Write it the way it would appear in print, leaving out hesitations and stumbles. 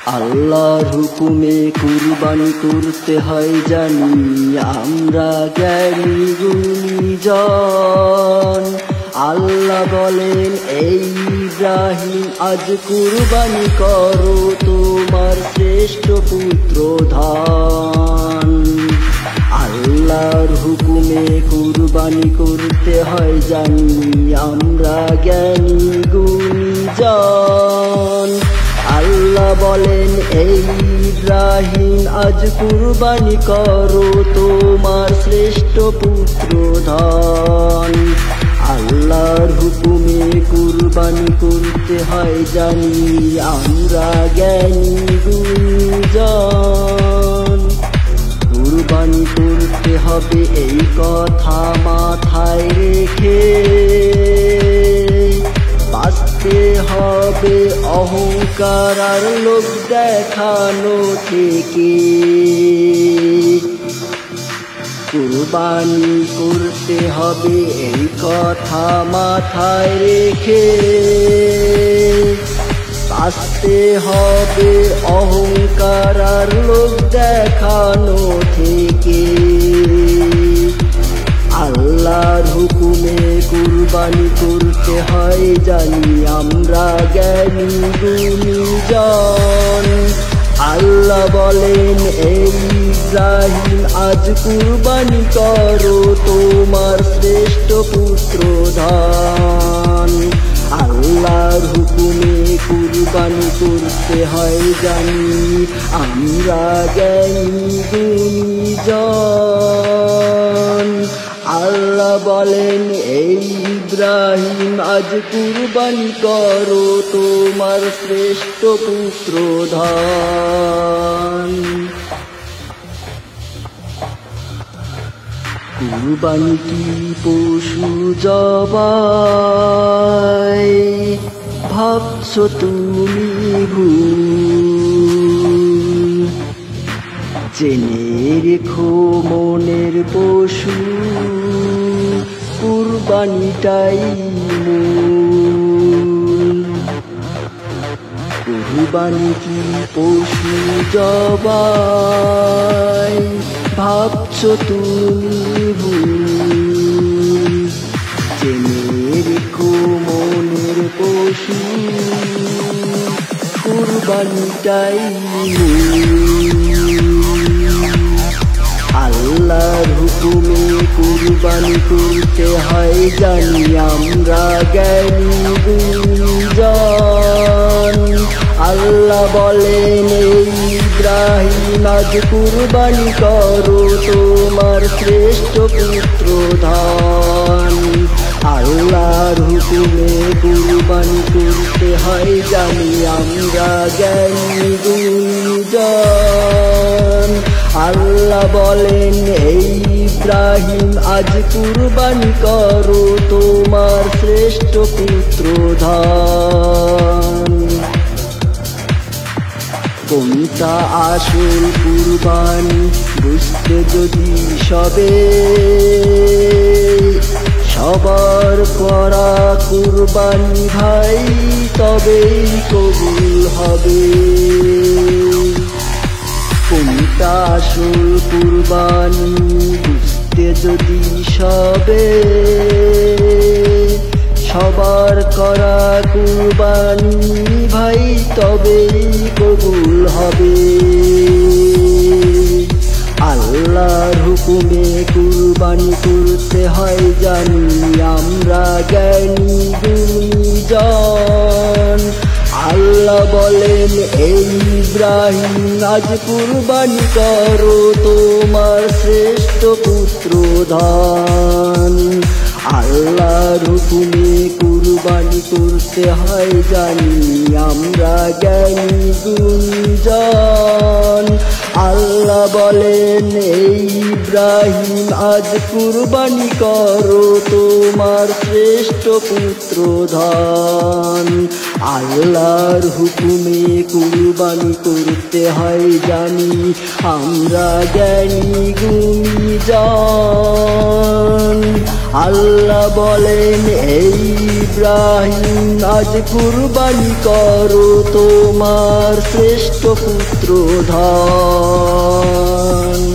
আল্লাহর হুকুমে কুরবানি করতে হয় জানি আমরা জ্ঞানী গুণীজন। আল্লাহ বলেন এই ইব্রাহিম আজ কুরবানি করো তোমার শ্রেষ্ঠ পুত্র ধন। আল্লাহর হুকুমে কুরবানি করতে হয় জানি আমরা জ্ঞানী গুণীজন। আল্লাহ বলেন এই ইব্রাহিম আজ কুরবানি করো তোমার শ্রেষ্ঠ পুত্র ধন। আল্লাহর হুকুমে কুরবানি করতে হয় জানি আমরা জ্ঞানী গুণীজন। কুরবানি করতে হবে এই কথা মাথায় রেখে, বাঁচতে হবে অহংকার আর লোক দেখানো থেকে। কুরবানি করতে হবে এই কথা মাথায় রেখে, বাঁচতে হবে অহংকার আর লোক দেখানো থেকে। আল্লাহর হুকুমে কুরবানি করতে হয় জানি আমরা জ্ঞানী গুণীজন। আল্লাহ বলেন এই ইব্রাহিম আজ কুরবানি করো তোমার শ্রেষ্ঠ পুত্র ধন। আল্লাহর হুকুমে কুরবানি করতে হয় জানি আমরা জ্ঞানী গুণীজন। আল্লাহ বলেন এই ইব্রাহিম আজ কুরবানি করো তোমার শ্রেষ্ঠ পুত্র ধন। কুরবানি কি পশু জবাই ভাবছো তুমি ভুল? জেনে রেখো মনের পশু কুরবানিটাই মূল। কুরবানি কি পশু জবাই ভাবছো তুমি ভুল? জেনে রেখো মনের পশু কুরবানিটাই মূল। আল্লাহর হুকুমে কুরবানি করতে হয় জানি আমরা জ্ঞানী গুণীজন। আল্লাহ বলেন এই ইব্রাহিম আজ কুরবানি করো তোমার শ্রেষ্ঠ পুত্র ধন। আল্লাহর হুকুমে কুরবানি করতে হয় জানি আমরা জ্ঞানী গুণীজন। আল্লাহ বলেন এই ইব্রাহিম আজ কুরবানি করো তোমার শ্রেষ্ঠ পুত্র ধন। কোনটা আসল কুরবানি বুঝতে যদি সবে, সবার করা কুরবানি ভাই তবেই কবুল হবে। কোনটা আসল কুরবানি বুঝতে যদি সবে, সবার করা কুরবানি ভাই তবেই কবুল হবে। আল্লাহর হুকুমে কুরবানি করতে হয় জানি আমরা জ্ঞানী গুণীজন। আল্লাহ বলেন এই ইব্রাহিম আজ কুরবানি করো তোমার শ্রেষ্ঠ পুত্র ধন। আল্লাহর হুকুমে কুরবানি করতে হয় জানি আমরা জ্ঞানী গুণীজন। আল্লাহ বলেন এই ইব্রাহিম আজ কুরবানি করো তোমার শ্রেষ্ঠ পুত্র ধন। আল্লাহর হুকুমে কুরবানি করতে হয় জানি, আমরা জ্ঞানী গুণীজন। আল্লাহ বলেন, হে ইব্রাহিম, আজ কুরবানি করো তোমার শ্রেষ্ঠ পুত্র ধন।